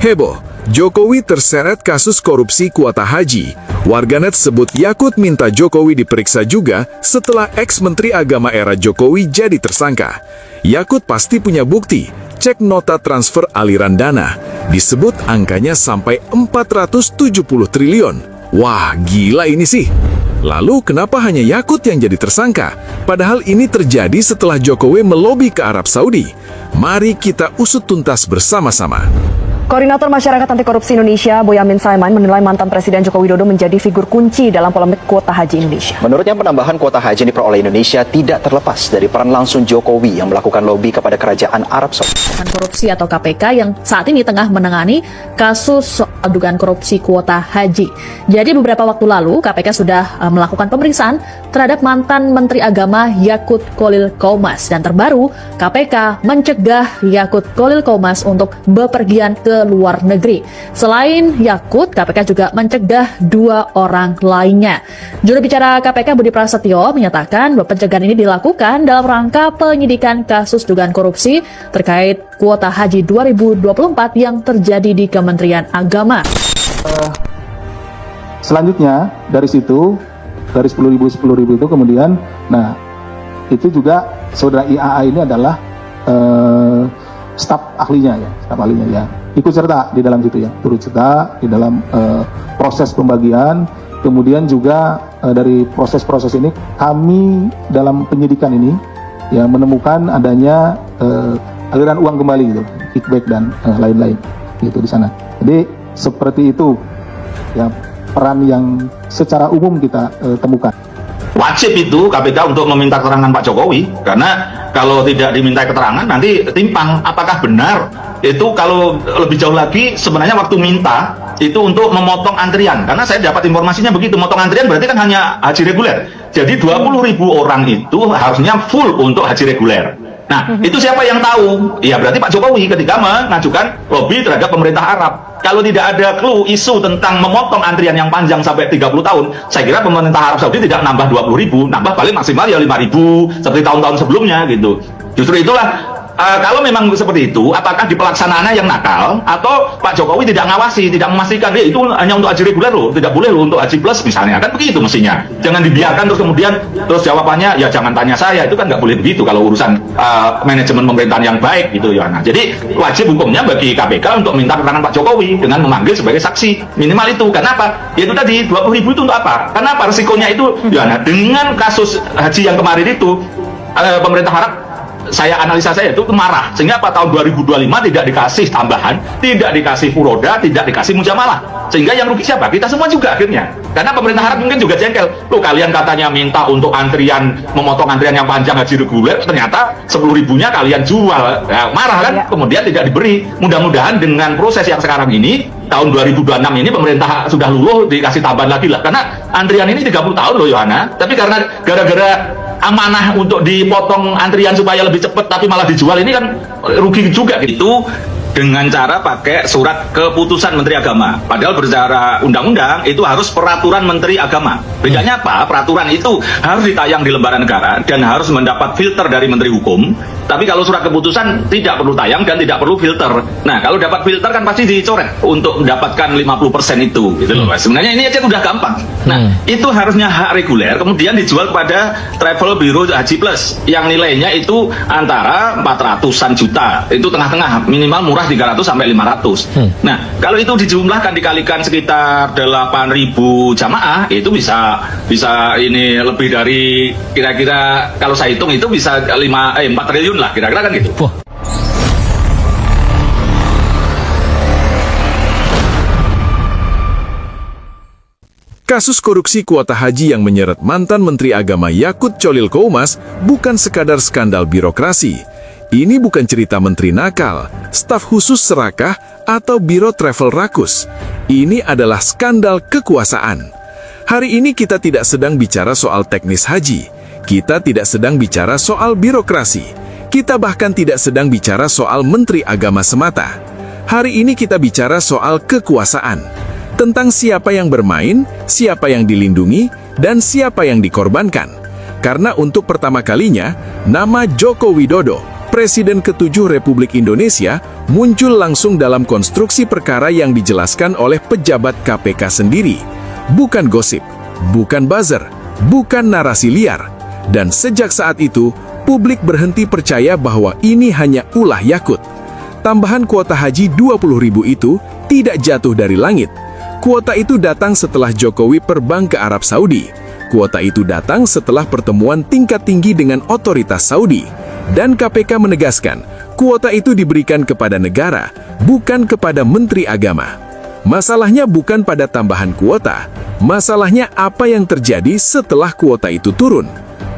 Heboh, Jokowi terseret kasus korupsi kuota haji. Warganet sebut Yakut minta Jokowi diperiksa juga setelah ex-menteri agama era Jokowi jadi tersangka. Yakut pasti punya bukti, cek nota transfer aliran dana. Disebut angkanya sampai 470 triliun. Wah, gila ini sih. Lalu kenapa hanya Yakut yang jadi tersangka? Padahal ini terjadi setelah Jokowi melobi ke Arab Saudi. Mari kita usut tuntas bersama-sama. Koordinator Masyarakat Anti Korupsi Indonesia, Boyamin Saiman, menilai mantan Presiden Joko Widodo menjadi figur kunci dalam polemik kuota haji Indonesia. Menurutnya penambahan kuota haji yang diperoleh Indonesia tidak terlepas dari peran langsung Jokowi yang melakukan lobi kepada kerajaan Arab Saudi. Korupsi atau KPK yang saat ini tengah menangani kasus soal dugaan korupsi kuota haji. Jadi beberapa waktu lalu KPK sudah melakukan pemeriksaan terhadap mantan Menteri Agama Yakut Kholil Qomas. Dan terbaru, KPK mencegah Yakut Kholil Qomas untuk bepergian ke luar negeri. Selain Yakut, KPK juga mencegah 2 orang lainnya. Juru bicara KPK Budi Prasetyo menyatakan bahwa pencegahan ini dilakukan dalam rangka penyidikan kasus dugaan korupsi terkait kuota haji 2024 yang terjadi di Kementerian Agama. Selanjutnya dari situ, dari 10.000 itu kemudian, nah itu juga saudara IAA ini adalah staf ahlinya ya, ikut serta di dalam situ ya, turut serta di dalam proses pembagian. Kemudian juga dari proses-proses ini kami dalam penyidikan ini ya menemukan adanya aliran uang kembali gitu, kickback dan lain-lain gitu di sana. Jadi seperti itu ya peran yang secara umum kita temukan. Wajib itu KPK untuk meminta keterangan Pak Jokowi, karena kalau tidak diminta keterangan nanti timpang apakah benar itu. Kalau lebih jauh lagi sebenarnya waktu minta itu untuk memotong antrian, karena saya dapat informasinya begitu, motong antrian berarti kan hanya haji reguler. Jadi 20.000 orang itu harusnya full untuk haji reguler. Nah, itu siapa yang tahu? Ya berarti Pak Jokowi ketika mengajukan lobby terhadap pemerintah Arab. Kalau tidak ada clue isu tentang memotong antrian yang panjang sampai 30 tahun, saya kira pemerintah Arab Saudi tidak nambah 20.000, nambah paling maksimal ya 5.000 seperti tahun-tahun sebelumnya gitu. Justru itulah kalau memang seperti itu, apakah di pelaksanaannya yang nakal atau Pak Jokowi tidak ngawasi, tidak memastikan itu hanya untuk haji reguler loh, tidak boleh loh untuk haji plus misalnya, kan begitu mestinya. Jangan dibiarkan terus kemudian terus jawabannya ya jangan tanya saya, itu kan nggak boleh begitu kalau urusan manajemen pemerintahan yang baik gitu ya. Nah, jadi wajib hukumnya bagi KPK untuk minta keterangan Pak Jokowi dengan memanggil sebagai saksi minimal itu. Kenapa? Ya itu tadi 20.000 itu untuk apa? Kenapa resikonya itu? Ya nah, dengan kasus haji yang kemarin itu pemerintah Arab, analisa saya itu marah, sehingga tahun 2025 tidak dikasih tambahan, tidak dikasih furoda, tidak dikasih mujamalah, sehingga yang rugi siapa? Kita semua juga akhirnya, karena pemerintah Arab mungkin juga jengkel, loh kalian katanya minta untuk antrian, memotong antrian yang panjang haji reguler, ternyata 10.000-nya kalian jual, ya, marah kan, kemudian tidak diberi. Mudah-mudahan dengan proses yang sekarang ini, tahun 2026 ini pemerintah sudah luluh, dikasih tambahan lagi lah, karena antrian ini 30 tahun loh Yohana, tapi karena gara-gara amanah untuk dipotong antrian supaya lebih cepat tapi malah dijual, ini kan rugi juga gitu. Dengan cara pakai surat keputusan Menteri Agama, padahal berbicara undang-undang itu harus peraturan Menteri Agama. Bedanya apa? Peraturan itu harus ditayang di lembaran negara dan harus mendapat filter dari Menteri Hukum. Tapi kalau surat keputusan tidak perlu tayang dan tidak perlu filter. Nah, kalau dapat filter kan pasti dicoret untuk mendapatkan 50% itu gitu loh. Sebenarnya ini aja udah gampang. Nah, itu harusnya hak reguler kemudian dijual kepada travel bureau Haji Plus yang nilainya itu antara 400-an juta. Itu tengah-tengah, minimal murah 300 sampai 500. Nah, kalau itu dijumlahkan dikalikan sekitar 8.000 jamaah, itu bisa ini lebih dari kira-kira kalau saya hitung itu bisa 4 triliun lah kira-kira kan gitu. Kasus korupsi kuota haji yang menyeret mantan Menteri Agama Yakut Kholil Qomas bukan sekadar skandal birokrasi. Ini bukan cerita menteri nakal, staf khusus serakah, atau biro travel rakus. Ini adalah skandal kekuasaan. Hari ini kita tidak sedang bicara soal teknis haji. Kita tidak sedang bicara soal birokrasi. Kita bahkan tidak sedang bicara soal menteri agama semata. Hari ini kita bicara soal kekuasaan. Tentang siapa yang bermain, siapa yang dilindungi, dan siapa yang dikorbankan. Karena untuk pertama kalinya, nama Joko Widodo, Presiden ke-7 Republik Indonesia muncul langsung dalam konstruksi perkara yang dijelaskan oleh pejabat KPK sendiri. Bukan gosip, bukan buzzer, bukan narasi liar. Dan sejak saat itu, publik berhenti percaya bahwa ini hanya ulah Yakut. Tambahan kuota haji 20.000 itu tidak jatuh dari langit. Kuota itu datang setelah Jokowi terbang ke Arab Saudi. Kuota itu datang setelah pertemuan tingkat tinggi dengan otoritas Saudi. Dan KPK menegaskan, kuota itu diberikan kepada negara, bukan kepada Menteri Agama. Masalahnya bukan pada tambahan kuota, masalahnya apa yang terjadi setelah kuota itu turun.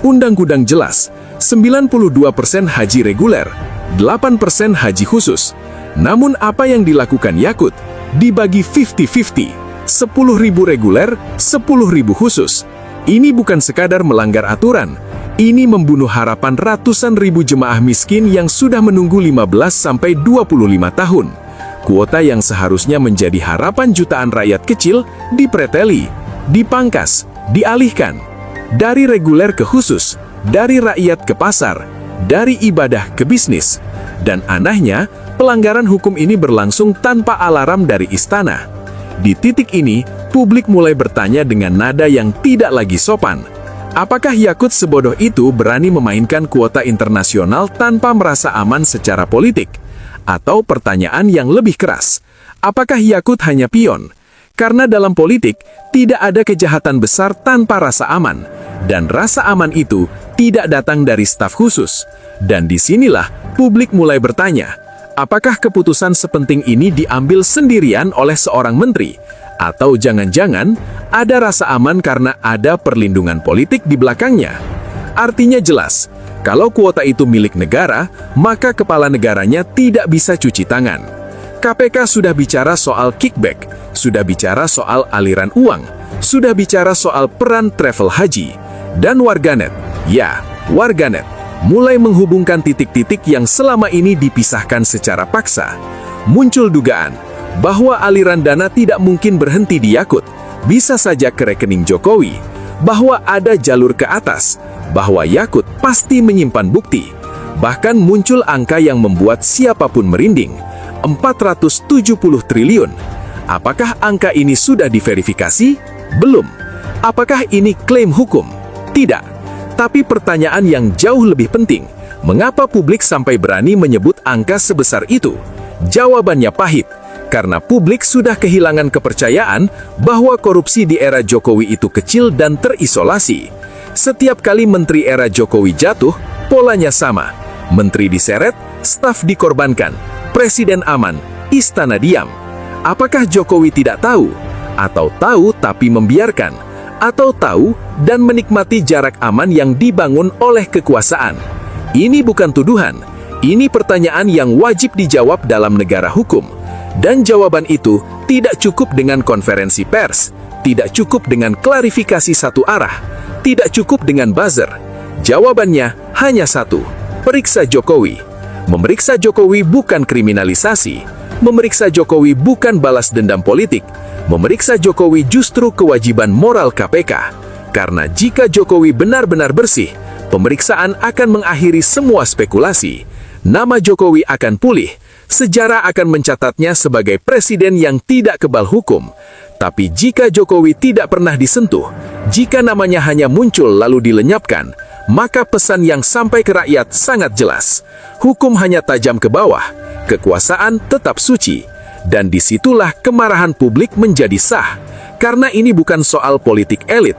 Undang-undang jelas, 92% haji reguler, 8% haji khusus. Namun apa yang dilakukan Yakut? Dibagi 50-50, 10.000 reguler, 10.000 khusus. Ini bukan sekadar melanggar aturan, ini membunuh harapan ratusan ribu jemaah miskin yang sudah menunggu 15-25 tahun. Kuota yang seharusnya menjadi harapan jutaan rakyat kecil dipreteli, dipangkas, dialihkan. Dari reguler ke khusus, dari rakyat ke pasar, dari ibadah ke bisnis. Dan anehnya, pelanggaran hukum ini berlangsung tanpa alarm dari istana. Di titik ini, publik mulai bertanya dengan nada yang tidak lagi sopan. Apakah Yakut sebodoh itu berani memainkan kuota internasional tanpa merasa aman secara politik? Atau pertanyaan yang lebih keras, apakah Yakut hanya pion? Karena dalam politik, tidak ada kejahatan besar tanpa rasa aman. Dan rasa aman itu tidak datang dari staf khusus. Dan disinilah publik mulai bertanya, apakah keputusan sepenting ini diambil sendirian oleh seorang menteri? Atau jangan-jangan ada rasa aman karena ada perlindungan politik di belakangnya? Artinya jelas, kalau kuota itu milik negara, maka kepala negaranya tidak bisa cuci tangan. KPK sudah bicara soal kickback, sudah bicara soal aliran uang, sudah bicara soal peran travel haji. Dan warganet, ya, warganet, mulai menghubungkan titik-titik yang selama ini dipisahkan secara paksa. Muncul dugaan bahwa aliran dana tidak mungkin berhenti di Yakut, bisa saja ke rekening Jokowi, bahwa ada jalur ke atas, bahwa Yakut pasti menyimpan bukti. Bahkan muncul angka yang membuat siapapun merinding, 470 triliun. Apakah angka ini sudah diverifikasi? Belum. Apakah ini klaim hukum? Tidak. Tapi pertanyaan yang jauh lebih penting, mengapa publik sampai berani menyebut angka sebesar itu? Jawabannya pahit, karena publik sudah kehilangan kepercayaan bahwa korupsi di era Jokowi itu kecil dan terisolasi. Setiap kali menteri era Jokowi jatuh, polanya sama. Menteri diseret, staf dikorbankan, presiden aman, istana diam. Apakah Jokowi tidak tahu? Atau tahu tapi membiarkan? Atau tahu dan menikmati jarak aman yang dibangun oleh kekuasaan? Ini bukan tuduhan, ini pertanyaan yang wajib dijawab dalam negara hukum. Dan jawaban itu tidak cukup dengan konferensi pers, tidak cukup dengan klarifikasi satu arah, tidak cukup dengan buzzer. Jawabannya hanya satu, periksa Jokowi. Memeriksa Jokowi bukan kriminalisasi, memeriksa Jokowi bukan balas dendam politik, memeriksa Jokowi justru kewajiban moral KPK. Karena jika Jokowi benar-benar bersih, pemeriksaan akan mengakhiri semua spekulasi. Nama Jokowi akan pulih, sejarah akan mencatatnya sebagai presiden yang tidak kebal hukum. Tapi jika Jokowi tidak pernah disentuh, jika namanya hanya muncul lalu dilenyapkan, maka pesan yang sampai ke rakyat sangat jelas. Hukum hanya tajam ke bawah, kekuasaan tetap suci. Dan disitulah kemarahan publik menjadi sah. Karena ini bukan soal politik elit,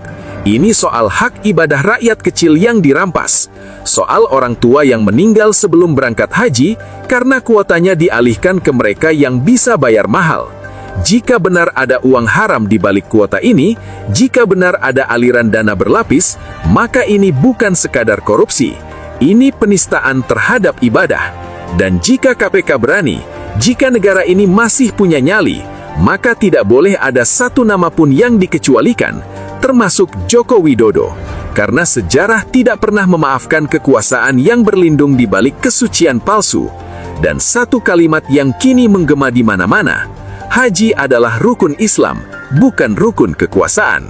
ini soal hak ibadah rakyat kecil yang dirampas. Soal orang tua yang meninggal sebelum berangkat haji karena kuotanya dialihkan ke mereka yang bisa bayar mahal. Jika benar ada uang haram di balik kuota ini, jika benar ada aliran dana berlapis, maka ini bukan sekadar korupsi. Ini penistaan terhadap ibadah. Dan jika KPK berani, jika negara ini masih punya nyali, maka tidak boleh ada satu nama pun yang dikecualikan, termasuk Joko Widodo. Karena sejarah tidak pernah memaafkan kekuasaan yang berlindung di balik kesucian palsu. Dan satu kalimat yang kini menggema di mana-mana, haji adalah rukun Islam, bukan rukun kekuasaan.